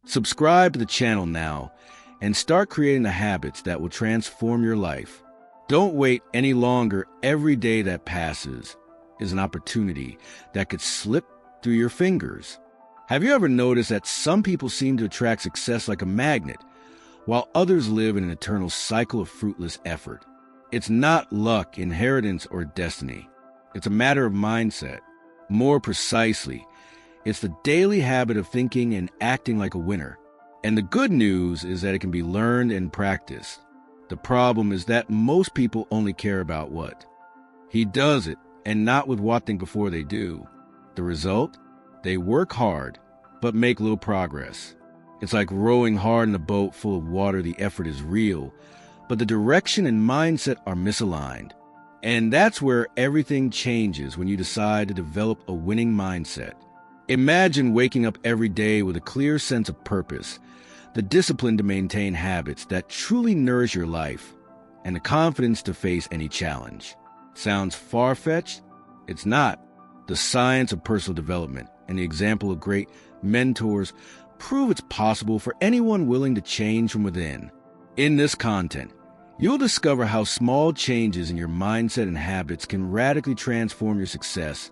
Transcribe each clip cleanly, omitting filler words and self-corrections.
Subscribe to the channel now and start creating the habits that will transform your life. Don't wait any longer. Every day that passes is an opportunity that could slip through your fingers. Have you ever noticed that some people seem to attract success like a magnet, while others live in an eternal cycle of fruitless effort? It's not luck, inheritance, or destiny. It's a matter of mindset. More precisely, it's the daily habit of thinking and acting like a winner. And the good news is that it can be learned and practiced. The problem is that most people only care about what he does it, and not with what think before they do. The result? They work hard, but make little progress. It's like rowing hard in a boat full of water. The effort is real, but the direction and mindset are misaligned. And that's where everything changes when you decide to develop a winning mindset. Imagine waking up every day with a clear sense of purpose, the discipline to maintain habits that truly nourish your life, and the confidence to face any challenge. Sounds far-fetched? It's not. The science of personal development and the example of great mentors prove it's possible for anyone willing to change from within. In this content, you'll discover how small changes in your mindset and habits can radically transform your success,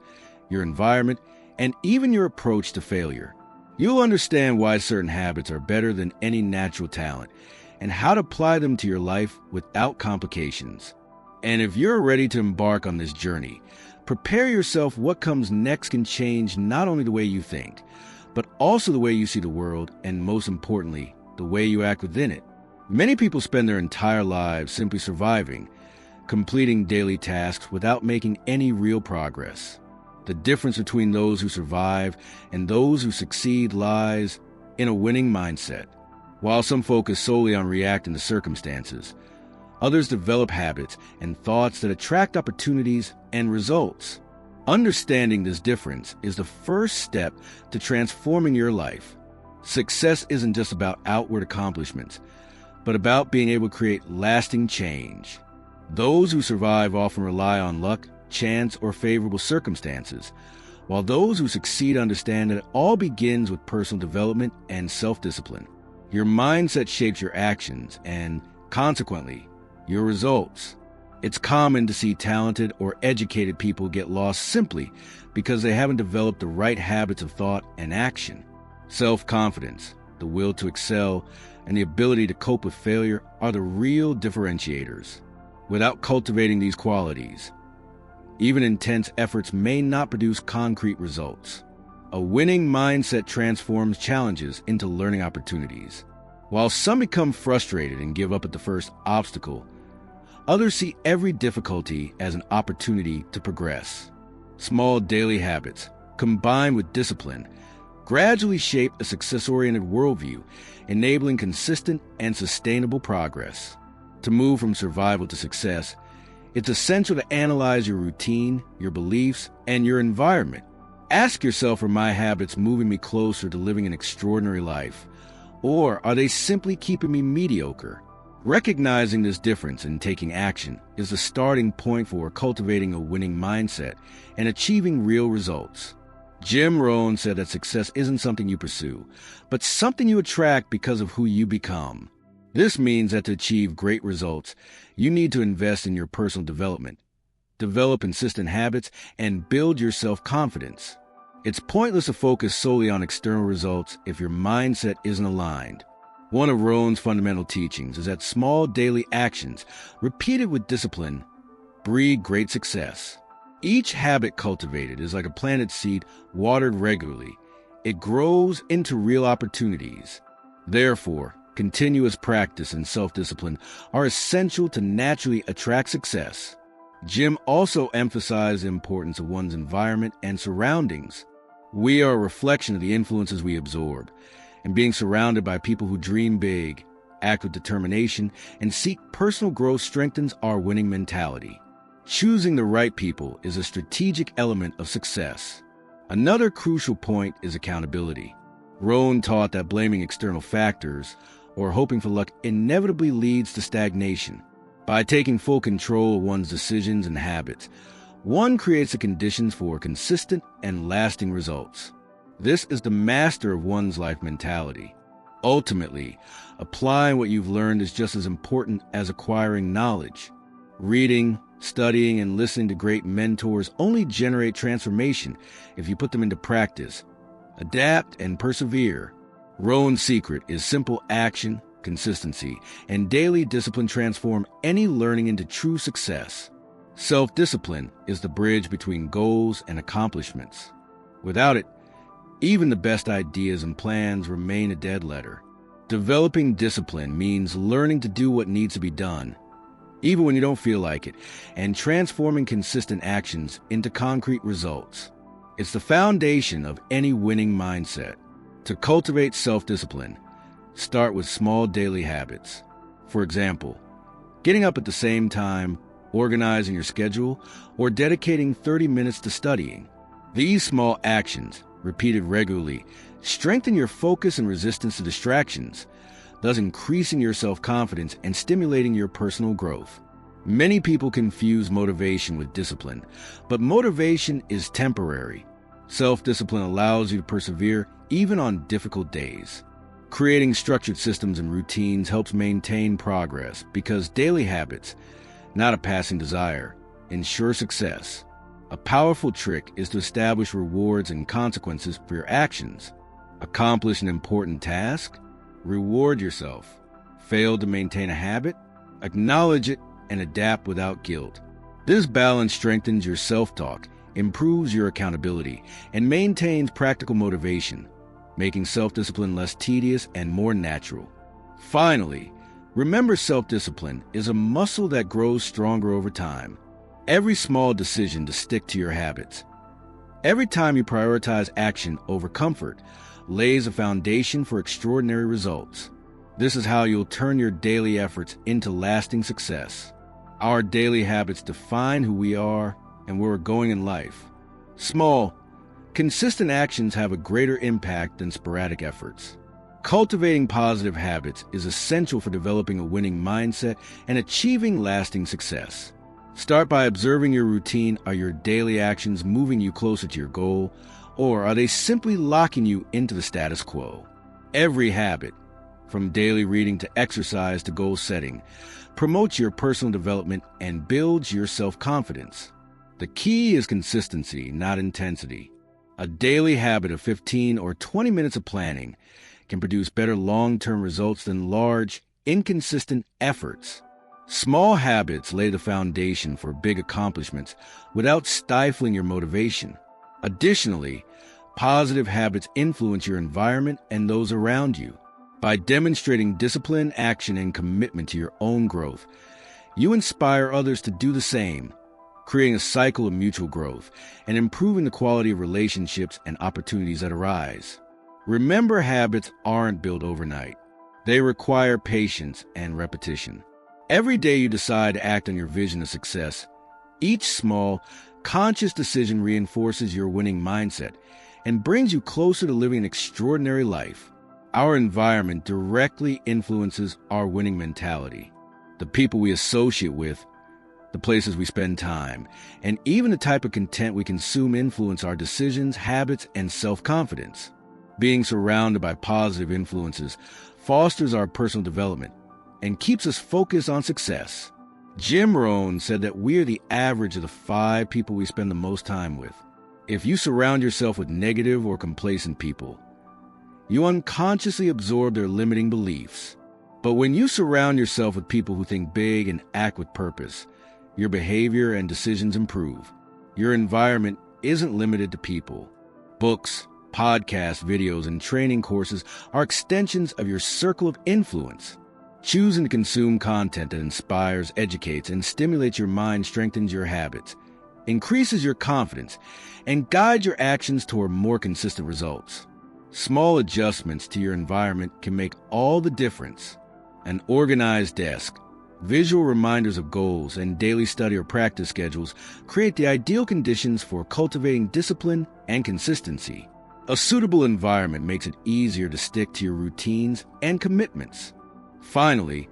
your environment, and even your approach to failure. You'll understand why certain habits are better than any natural talent and how to apply them to your life without complications. And if you're ready to embark on this journey, prepare yourself. What comes next can change not only the way you think, but also the way you see the world, and most importantly, the way you act within it. Many people spend their entire lives simply surviving, completing daily tasks without making any real progress. The difference between those who survive and those who succeed lies in a winning mindset. While some focus solely on reacting to circumstances, others develop habits and thoughts that attract opportunities and results. Understanding this difference is the first step to transforming your life. Success isn't just about outward accomplishments, but about being able to create lasting change. Those who survive often rely on luck, chance, or favorable circumstances, while those who succeed understand that it all begins with personal development and self-discipline. Your mindset shapes your actions and, consequently, your results. It's common to see talented or educated people get lost simply because they haven't developed the right habits of thought and action. Self-confidence, the will to excel, and the ability to cope with failure are the real differentiators. Without cultivating these qualities, even intense efforts may not produce concrete results. A winning mindset transforms challenges into learning opportunities. While some become frustrated and give up at the first obstacle, others see every difficulty as an opportunity to progress. Small daily habits, combined with discipline, gradually shape a success-oriented worldview, enabling consistent and sustainable progress. To move from survival to success, it's essential to analyze your routine, your beliefs, and your environment. Ask yourself, are my habits moving me closer to living an extraordinary life, or are they simply keeping me mediocre? Recognizing this difference and taking action is the starting point for cultivating a winning mindset and achieving real results. Jim Rohn said that success isn't something you pursue, but something you attract because of who you become. This means that to achieve great results, you need to invest in your personal development, develop consistent habits, and build your self-confidence. It's pointless to focus solely on external results if your mindset isn't aligned. One of Rohn's fundamental teachings is that small daily actions, repeated with discipline, breed great success. Each habit cultivated is like a planted seed watered regularly. It grows into real opportunities. Therefore, continuous practice and self-discipline are essential to naturally attract success. Jim also emphasized the importance of one's environment and surroundings. We are a reflection of the influences we absorb, and being surrounded by people who dream big, act with determination, and seek personal growth strengthens our winning mentality. Choosing the right people is a strategic element of success. Another crucial point is accountability. Rohn taught that blaming external factors or hoping for luck inevitably leads to stagnation. By taking full control of one's decisions and habits, one creates the conditions for consistent and lasting results. This is the master of one's life mentality. Ultimately, applying what you've learned is just as important as acquiring knowledge. Reading, studying, and listening to great mentors only generate transformation if you put them into practice. Adapt and persevere. Rowan's secret is simple action, consistency, and daily discipline transform any learning into true success. Self-discipline is the bridge between goals and accomplishments. Without it, even the best ideas and plans remain a dead letter. Developing discipline means learning to do what needs to be done, even when you don't feel like it, and transforming consistent actions into concrete results. It's the foundation of any winning mindset. To cultivate self-discipline, start with small daily habits. For example, getting up at the same time, organizing your schedule, or dedicating 30 minutes to studying. These small actions, repeated regularly, strengthen your focus and resistance to distractions, thus increasing your self-confidence and stimulating your personal growth. Many people confuse motivation with discipline, but motivation is temporary. Self-discipline allows you to persevere even on difficult days. Creating structured systems and routines helps maintain progress because daily habits, not a passing desire, ensure success. A powerful trick is to establish rewards and consequences for your actions. Accomplish an important task, reward yourself. Fail to maintain a habit, acknowledge it, and adapt without guilt. This balance strengthens your self-talk, improves your accountability, and maintains practical motivation, making self-discipline less tedious and more natural. Finally, remember self-discipline is a muscle that grows stronger over time. Every small decision to stick to your habits, every time you prioritize action over comfort, lays a foundation for extraordinary results. This is how you'll turn your daily efforts into lasting success. Our daily habits define who we are and where we're going in life. Small, consistent actions have a greater impact than sporadic efforts. Cultivating positive habits is essential for developing a winning mindset and achieving lasting success. Start by observing your routine. Are your daily actions moving you closer to your goal, or are they simply locking you into the status quo? Every habit, from daily reading to exercise to goal setting, promotes your personal development and builds your self-confidence. The key is consistency, not intensity. A daily habit of 15 or 20 minutes of planning can produce better long-term results than large, inconsistent efforts. Small habits lay the foundation for big accomplishments without stifling your motivation. Additionally, positive habits influence your environment and those around you. By demonstrating discipline, action, and commitment to your own growth, you inspire others to do the same, creating a cycle of mutual growth and improving the quality of relationships and opportunities that arise. Remember, habits aren't built overnight. They require patience and repetition. Every day you decide to act on your vision of success. Each small, conscious decision reinforces your winning mindset and brings you closer to living an extraordinary life. Our environment directly influences our winning mentality. The people we associate with, the places we spend time, and even the type of content we consume influence our decisions, habits, and self-confidence. Being surrounded by positive influences fosters our personal development and keeps us focused on success. Jim Rohn said that we are the average of the 5 people we spend the most time with. If you surround yourself with negative or complacent people, you unconsciously absorb their limiting beliefs. But when you surround yourself with people who think big and act with purpose, your behavior and decisions improve. Your environment isn't limited to people. Books, podcasts, videos, and training courses are extensions of your circle of influence. Choosing to consume content that inspires, educates, and stimulates your mind strengthens your habits, increases your confidence, and guides your actions toward more consistent results. Small adjustments to your environment can make all the difference. An organized desk, visual reminders of goals, and daily study or practice schedules create the ideal conditions for cultivating discipline and consistency. A suitable environment makes it easier to stick to your routines and commitments. Finally,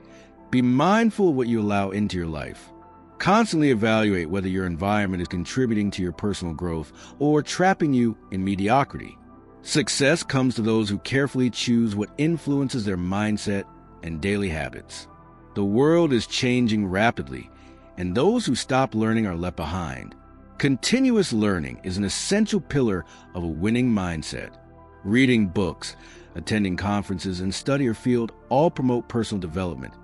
be mindful of what you allow into your life. Constantly evaluate whether your environment is contributing to your personal growth or trapping you in mediocrity. Success comes to those who carefully choose what influences their mindset and daily habits. The world is changing rapidly, and those who stop learning are left behind. Continuous learning is an essential pillar of a winning mindset. Reading books, attending conferences, and studying your field all promote personal development.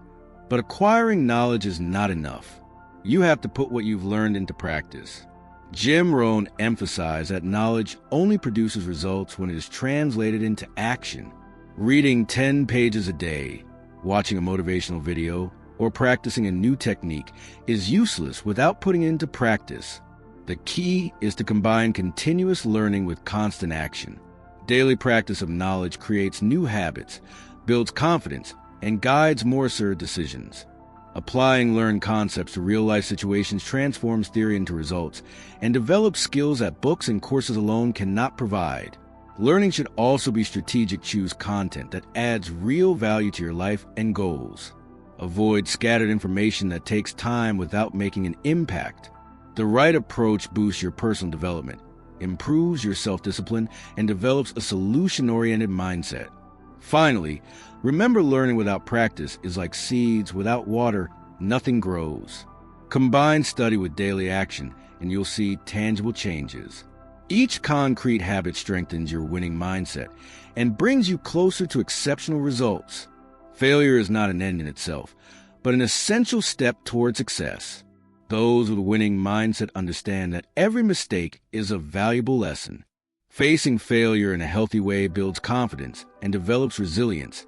But acquiring knowledge is not enough. You have to put what you've learned into practice. Jim Rohn emphasized that knowledge only produces results when it is translated into action. Reading 10 pages a day, watching a motivational video, or practicing a new technique is useless without putting it into practice. The key is to combine continuous learning with constant action. Daily practice of knowledge creates new habits, builds confidence, and guides more assertive decisions. Applying learned concepts to real-life situations transforms theory into results and develops skills that books and courses alone cannot provide. Learning should also be strategic. Choose content that adds real value to your life and goals. Avoid scattered information that takes time without making an impact. The right approach boosts your personal development, improves your self-discipline, and develops a solution-oriented mindset. Finally, remember, learning without practice is like seeds without water, nothing grows. Combine study with daily action, and you'll see tangible changes. Each concrete habit strengthens your winning mindset and brings you closer to exceptional results. Failure is not an end in itself, but an essential step toward success. Those with a winning mindset understand that every mistake is a valuable lesson. Facing failure in a healthy way builds confidence and develops resilience,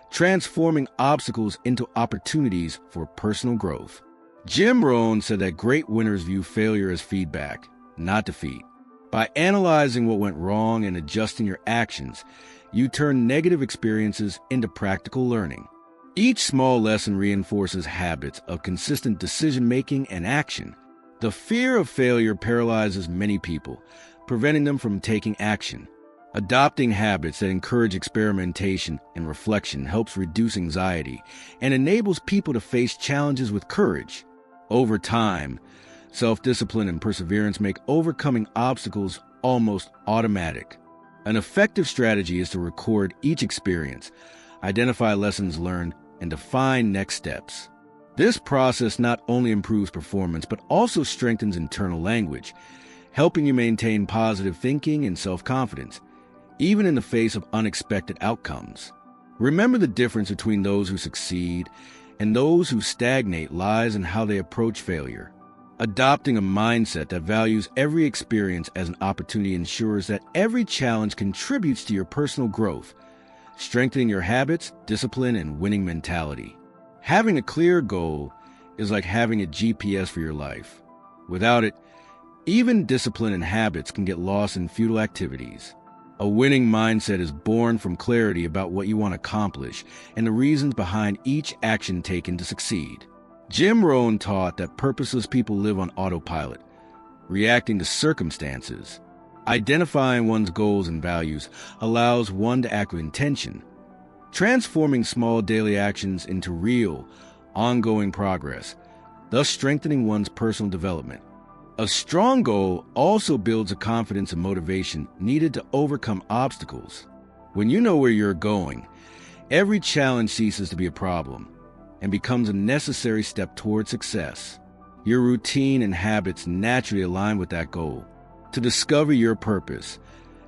transforming obstacles into opportunities for personal growth. Jim Rohn said that great winners view failure as feedback, not defeat. By analyzing what went wrong and adjusting your actions, you turn negative experiences into practical learning. Each small lesson reinforces habits of consistent decision-making and action. The fear of failure paralyzes many people, preventing them from taking action. Adopting habits that encourage experimentation and reflection helps reduce anxiety and enables people to face challenges with courage. Over time, self-discipline and perseverance make overcoming obstacles almost automatic. An effective strategy is to record each experience, identify lessons learned, and define next steps. This process not only improves performance but also strengthens internal language, helping you maintain positive thinking and self-confidence, even in the face of unexpected outcomes. Remember, the difference between those who succeed and those who stagnate lies in how they approach failure. Adopting a mindset that values every experience as an opportunity ensures that every challenge contributes to your personal growth, strengthening your habits, discipline, and winning mentality. Having a clear goal is like having a GPS for your life. Without it, even discipline and habits can get lost in futile activities. A winning mindset is born from clarity about what you want to accomplish and the reasons behind each action taken to succeed. Jim Rohn taught that purposeless people live on autopilot, reacting to circumstances. Identifying one's goals and values allows one to act with intention, transforming small daily actions into real, ongoing progress, thus strengthening one's personal development. A strong goal also builds a confidence and motivation needed to overcome obstacles. When you know where you're going, every challenge ceases to be a problem and becomes a necessary step toward success. Your routine and habits naturally align with that goal. To discover your purpose,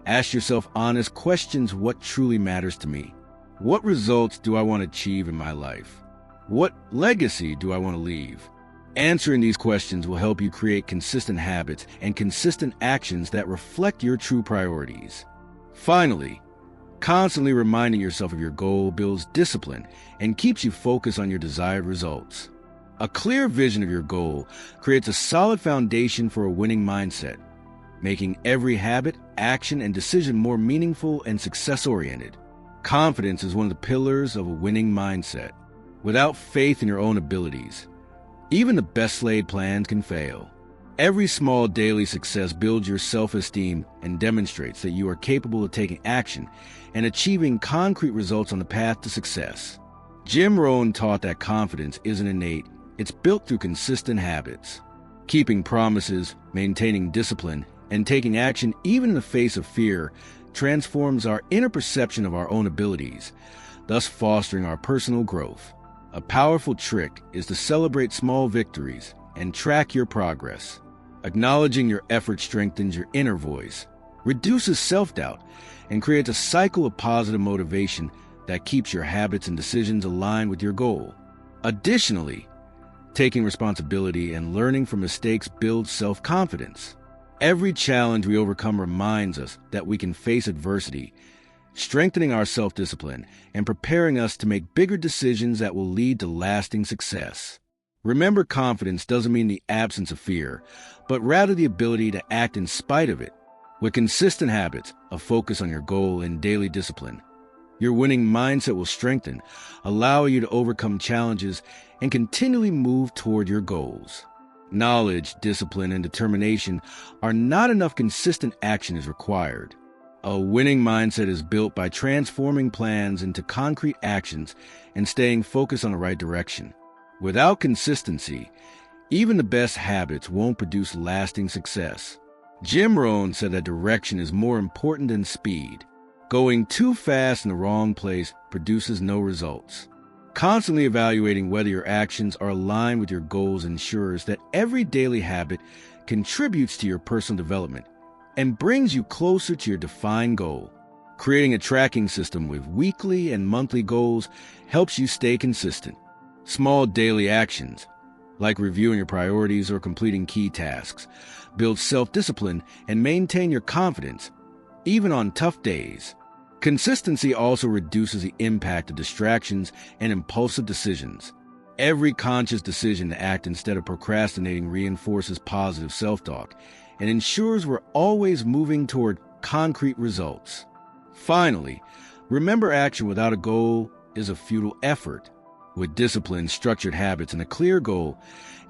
ask yourself honest questions: what truly matters to me? What results do I want to achieve in my life? What legacy do I want to leave? Answering these questions will help you create consistent habits and consistent actions that reflect your true priorities. Finally, constantly reminding yourself of your goal builds discipline and keeps you focused on your desired results. A clear vision of your goal creates a solid foundation for a winning mindset, making every habit, action, and decision more meaningful and success-oriented. Confidence is one of the pillars of a winning mindset. Without faith in your own abilities, even the best laid plans can fail. Every small daily success builds your self-esteem and demonstrates that you are capable of taking action and achieving concrete results on the path to success. Jim Rohn taught that confidence isn't innate, it's built through consistent habits. Keeping promises, maintaining discipline, and taking action even in the face of fear transforms our inner perception of our own abilities, thus fostering our personal growth. A powerful trick is to celebrate small victories and track your progress. Acknowledging your effort strengthens your inner voice, reduces self-doubt, and creates a cycle of positive motivation that keeps your habits and decisions aligned with your goal. Additionally, taking responsibility and learning from mistakes builds self-confidence. Every challenge we overcome reminds us that we can face adversity, strengthening our self-discipline and preparing us to make bigger decisions that will lead to lasting success. Remember, confidence doesn't mean the absence of fear, but rather the ability to act in spite of it. With consistent habits, a focus on your goal, and daily discipline, your winning mindset will strengthen, allowing you to overcome challenges and continually move toward your goals. Knowledge, discipline, and determination are not enough. Consistent action is required. A winning mindset is built by transforming plans into concrete actions and staying focused on the right direction. Without consistency, even the best habits won't produce lasting success. Jim Rohn said that direction is more important than speed. Going too fast in the wrong place produces no results. Constantly evaluating whether your actions are aligned with your goals ensures that every daily habit contributes to your personal development and brings you closer to your defined goal. Creating a tracking system with weekly and monthly goals helps you stay consistent. Small daily actions, like reviewing your priorities or completing key tasks, build self-discipline and maintain your confidence, even on tough days. Consistency also reduces the impact of distractions and impulsive decisions. Every conscious decision to act instead of procrastinating reinforces positive self-talk and ensures we're always moving toward concrete results. Finally, remember, action without a goal is a futile effort. With discipline, structured habits, and a clear goal,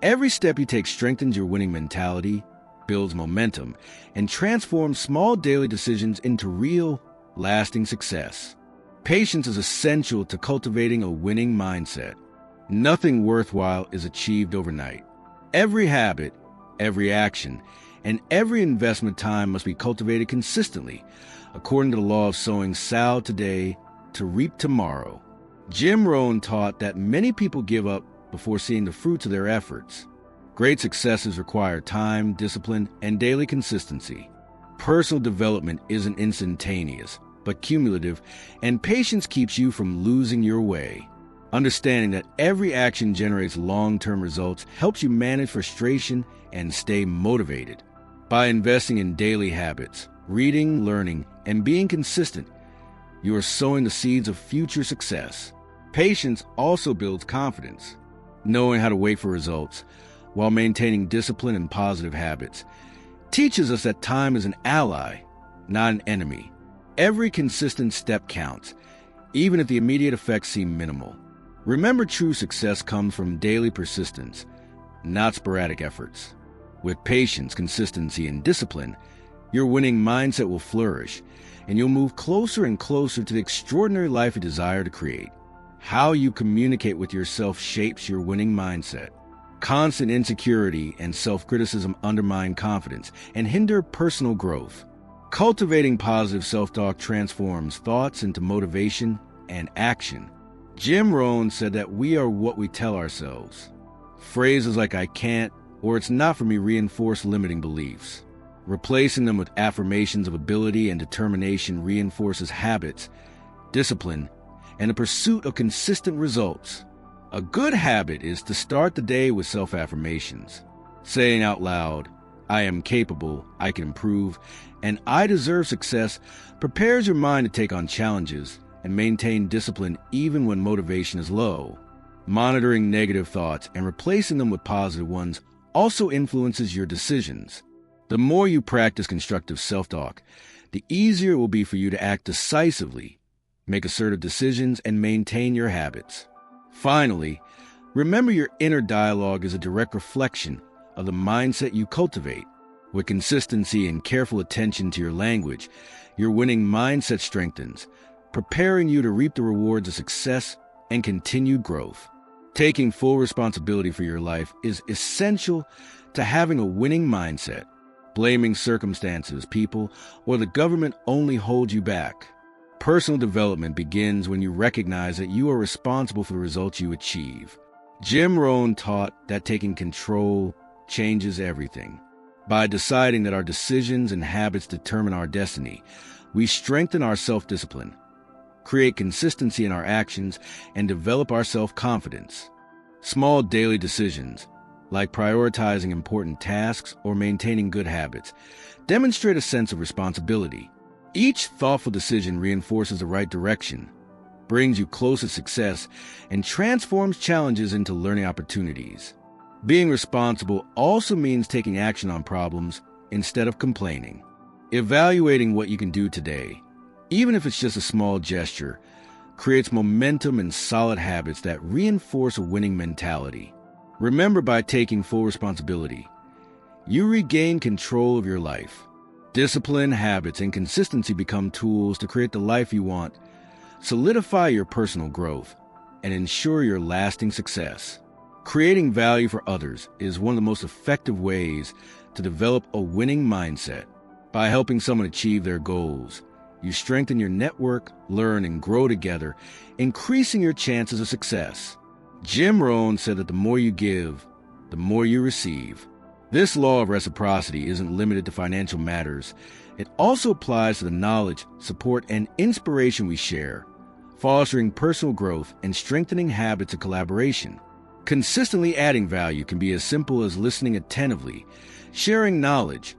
every step you take strengthens your winning mentality, builds momentum, and transforms small daily decisions into real, lasting success. Patience is essential to cultivating a winning mindset. Nothing worthwhile is achieved overnight. Every habit, every action, and every investment time must be cultivated consistently, according to the law of sowing sow today to reap tomorrow. Jim Rohn taught that many people give up before seeing the fruits of their efforts. Great successes require time, discipline, and daily consistency. Personal development isn't instantaneous, but cumulative, and patience keeps you from losing your way. Understanding that every action generates long-term results helps you manage frustration and stay motivated. By investing in daily habits, reading, learning, and being consistent, you are sowing the seeds of future success. Patience also builds confidence. Knowing how to wait for results, while maintaining discipline and positive habits, teaches us that time is an ally, not an enemy. Every consistent step counts, even if the immediate effects seem minimal. Remember, true success comes from daily persistence, not sporadic efforts. With patience, consistency, and discipline, your winning mindset will flourish, and you'll move closer and closer to the extraordinary life you desire to create. How you communicate with yourself shapes your winning mindset. Constant insecurity and self-criticism undermine confidence and hinder personal growth. Cultivating positive self-talk transforms thoughts into motivation and action. Jim Rohn said that we are what we tell ourselves. Phrases like "I can't" or "it's not for me" reinforce limiting beliefs. Replacing them with affirmations of ability and determination reinforces habits, discipline, and the pursuit of consistent results. A good habit is to start the day with self-affirmations. Saying out loud, "I am capable, I can improve, and I deserve success," prepares your mind to take on challenges and maintain discipline even when motivation is low. Monitoring negative thoughts and replacing them with positive ones also influences your decisions. The more you practice constructive self-talk, the easier it will be for you to act decisively, make assertive decisions, and maintain your habits. Finally, remember, your inner dialogue is a direct reflection of the mindset you cultivate. With consistency and careful attention to your language, your winning mindset strengthens, preparing you to reap the rewards of success and continued growth. Taking full responsibility for your life is essential to having a winning mindset. Blaming circumstances, people, or the government only holds you back. Personal development begins when you recognize that you are responsible for the results you achieve. Jim Rohn taught that taking control changes everything. By deciding that our decisions and habits determine our destiny, we strengthen our self-discipline, create consistency in our actions, and develop our self-confidence. Small daily decisions, like prioritizing important tasks or maintaining good habits, demonstrate a sense of responsibility. Each thoughtful decision reinforces the right direction, brings you closer to success, and transforms challenges into learning opportunities. Being responsible also means taking action on problems instead of complaining. Evaluating what you can do today, even if it's just a small gesture, creates momentum and solid habits that reinforce a winning mentality. Remember, by taking full responsibility, you regain control of your life. Discipline, habits, and consistency become tools to create the life you want, solidify your personal growth, and ensure your lasting success. Creating value for others is one of the most effective ways to develop a winning mindset. By helping someone achieve their goals, you strengthen your network, learn, and grow together, increasing your chances of success. Jim Rohn said that the more you give, the more you receive. This law of reciprocity isn't limited to financial matters. It also applies to the knowledge, support, and inspiration we share, fostering personal growth and strengthening habits of collaboration. Consistently adding value can be as simple as listening attentively, sharing knowledge,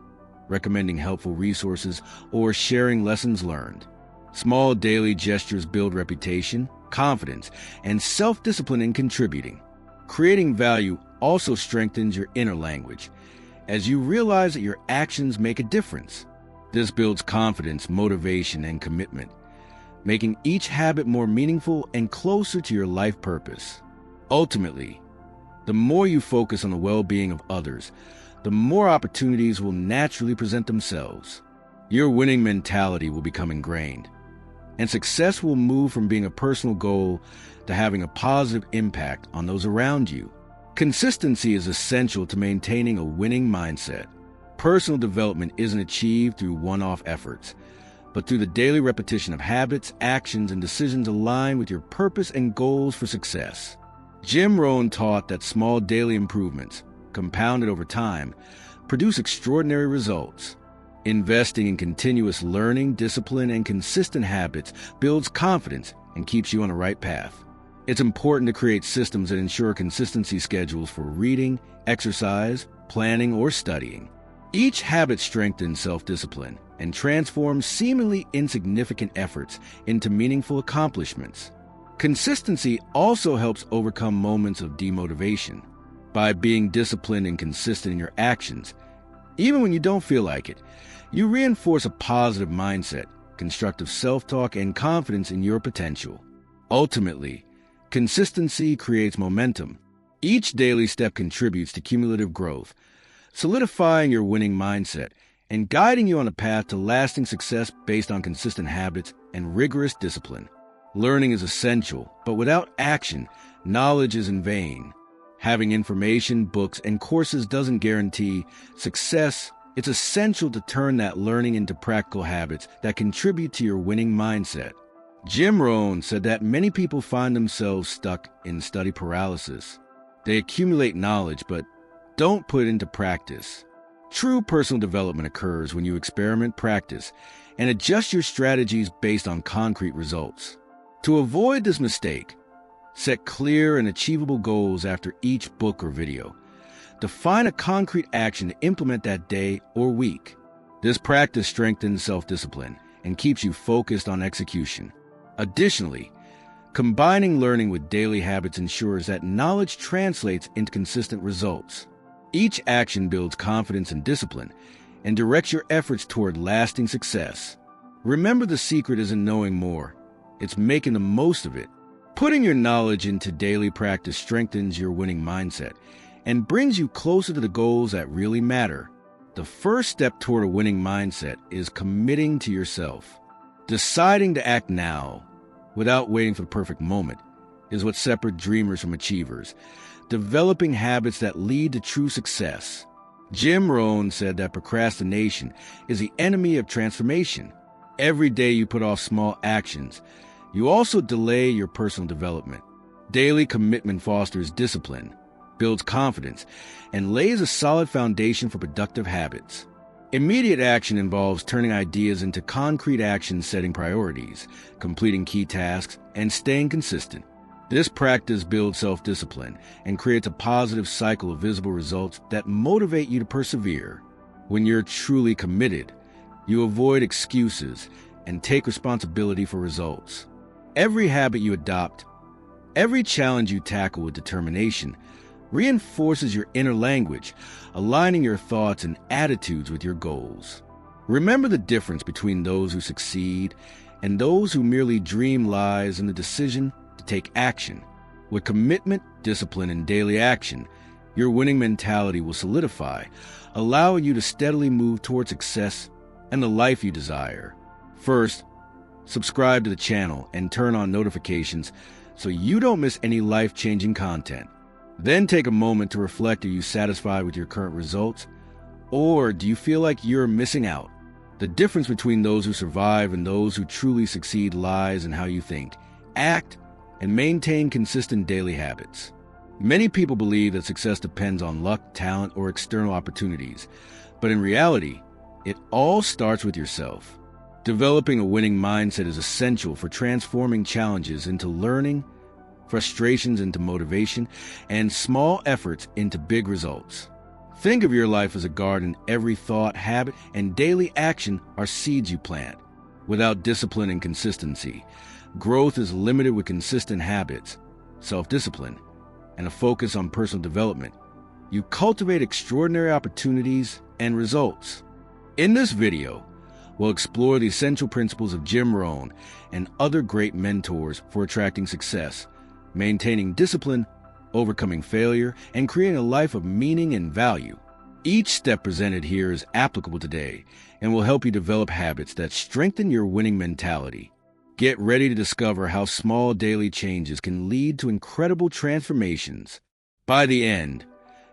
recommending helpful resources, or sharing lessons learned. Small daily gestures build reputation, confidence, and self-discipline in contributing. Creating value also strengthens your inner language, as you realize that your actions make a difference. This builds confidence, motivation, and commitment, making each habit more meaningful and closer to your life purpose. Ultimately, the more you focus on the well-being of others, the more opportunities will naturally present themselves. Your winning mentality will become ingrained, and success will move from being a personal goal to having a positive impact on those around you. Consistency is essential to maintaining a winning mindset. Personal development isn't achieved through one-off efforts, but through the daily repetition of habits, actions, and decisions aligned with your purpose and goals for success. Jim Rohn taught that small daily improvements, compounded over time, produce extraordinary results. Investing in continuous learning, discipline, and consistent habits builds confidence and keeps you on the right path. It's important to create systems that ensure consistency schedules for reading, exercise, planning, or studying. Each habit strengthens self-discipline and transforms seemingly insignificant efforts into meaningful accomplishments. Consistency also helps overcome moments of demotivation. By being disciplined and consistent in your actions, even when you don't feel like it, you reinforce a positive mindset, constructive self-talk, and confidence in your potential. Ultimately, consistency creates momentum. Each daily step contributes to cumulative growth, solidifying your winning mindset and guiding you on a path to lasting success based on consistent habits and rigorous discipline. Learning is essential, but without action, knowledge is in vain. Having information, books, and courses doesn't guarantee success. It's essential to turn that learning into practical habits that contribute to your winning mindset. Jim Rohn said that many people find themselves stuck in study paralysis. They accumulate knowledge, but don't put it into practice. True personal development occurs when you experiment, practice, and adjust your strategies based on concrete results. To avoid this mistake, set clear and achievable goals after each book or video. Define a concrete action to implement that day or week. This practice strengthens self-discipline and keeps you focused on execution. Additionally, combining learning with daily habits ensures that knowledge translates into consistent results. Each action builds confidence and discipline and directs your efforts toward lasting success. Remember, the secret isn't knowing more. It's making the most of it. Putting your knowledge into daily practice strengthens your winning mindset and brings you closer to the goals that really matter. The first step toward a winning mindset is committing to yourself. Deciding to act now, without waiting for the perfect moment, is what separates dreamers from achievers, developing habits that lead to true success. Jim Rohn said that procrastination is the enemy of transformation. Every day you put off small actions, you also delay your personal development. Daily commitment fosters discipline, builds confidence, and lays a solid foundation for productive habits. Immediate action involves turning ideas into concrete actions, setting priorities, completing key tasks, and staying consistent. This practice builds self-discipline and creates a positive cycle of visible results that motivate you to persevere. When you're truly committed, you avoid excuses and take responsibility for results. Every habit you adopt, every challenge you tackle with determination, reinforces your inner language, aligning your thoughts and attitudes with your goals. Remember, the difference between those who succeed and those who merely dream lies in the decision to take action. With commitment, discipline, and daily action, your winning mentality will solidify, allowing you to steadily move toward success and the life you desire. First, subscribe to the channel and turn on notifications so you don't miss any life-changing content. Then take a moment to reflect: are you satisfied with your current results, or do you feel like you're missing out? The difference between those who survive and those who truly succeed lies in how you think, act, and maintain consistent daily habits. Many people believe that success depends on luck, talent, or external opportunities, but in reality, it all starts with yourself. Developing a winning mindset is essential for transforming challenges into learning, frustrations into motivation, and small efforts into big results. Think of your life as a garden. Every thought, habit, and daily action are seeds you plant. Without discipline and consistency, growth is limited. With consistent habits, self-discipline, and a focus on personal development, you cultivate extraordinary opportunities and results. In this video, we'll explore the essential principles of Jim Rohn and other great mentors for attracting success, maintaining discipline, overcoming failure, and creating a life of meaning and value. Each step presented here is applicable today and will help you develop habits that strengthen your winning mentality. Get ready to discover how small daily changes can lead to incredible transformations. By the end,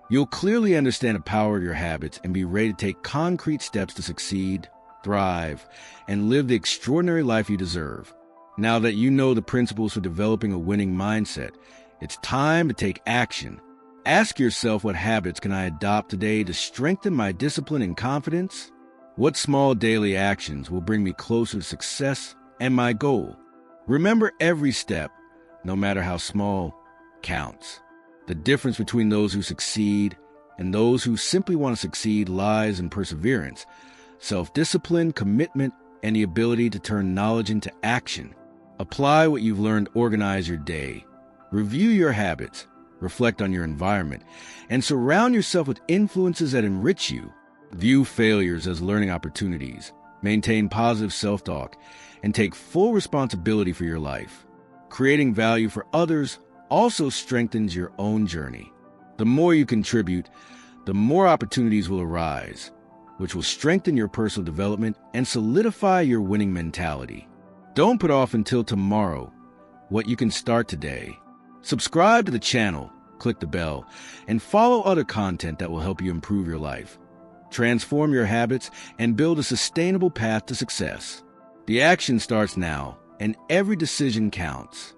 you'll clearly understand the power of your habits and be ready to take concrete steps to succeed, thrive, and live the extraordinary life you deserve. Now that you know the principles for developing a winning mindset, it's time to take action. Ask yourself, what habits can I adopt today to strengthen my discipline and confidence? What small daily actions will bring me closer to success and my goal? Remember, every step, no matter how small, counts. The difference between those who succeed and those who simply want to succeed lies in perseverance, self-discipline, commitment, and the ability to turn knowledge into action. Apply what you've learned, organize your day, review your habits, reflect on your environment, and surround yourself with influences that enrich you. View failures as learning opportunities, maintain positive self-talk, and take full responsibility for your life. Creating value for others also strengthens your own journey. The more you contribute, the more opportunities will arise, which will strengthen your personal development and solidify your winning mentality. Don't put off until tomorrow what you can start today. Subscribe to the channel, click the bell, and follow other content that will help you improve your life, transform your habits, and build a sustainable path to success. The action starts now, and every decision counts.